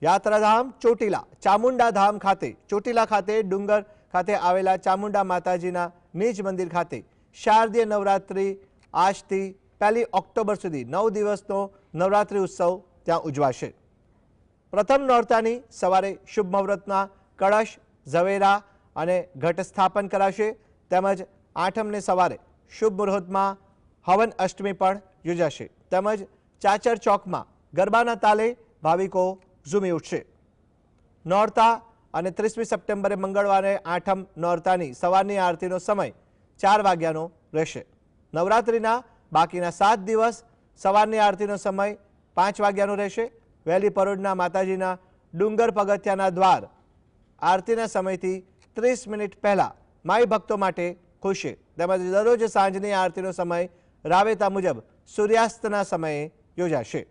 યાત્રાધામ ચોટીલા ચામુંડા ધામ ખાતે ચોટીલા ખાતે ડુંગર ખાતે આવેલા ચામુંડા માતાજીના નિજ મંદિર ખાતે શારદીય નવરાત્રી આજથી 1 ઓક્ટોબર સુધી 9 દિવસનો નવરાત્રી ઉત્સવ ત્યાં ઉજવાશે। પ્રથમ નોરતાની સવારે શુભ મુહૂર્તમાં કળશ ઝવેરા અને ઘટ સ્થાપન કરાશે તેમજ આઠમને સવારે શુભ મુહૂર્તમાં હવન અષ્ટમી પણ યોજાશે તેમજ ચાચર ચોકમાં ગરબાના તાલે ભાવિકો ઝૂમી ઉઠશે। નોરતા અને 30મી સપ્ટેમ્બરે મંગળવારે આઠમ નોરતાની સવારની આરતીનો સમય 4 વાગ્યાનો રહેશે। નવરાત્રિના બાકીના 7 દિવસ સવારની આરતીનો સમય 5 વાગ્યાનો રહેશે। વહેલી પરોઢના માતાજીના ડુંગર પગથિયાના દ્વાર આરતીના સમયથી 30 મિનિટ પહેલા માઈ ભક્તો માટે ખુલશે તેમજ દરરોજ સાંજની આરતીનો સમય રાબેતા મુજબ સૂર્યાસ્તના સમયે યોજાશે।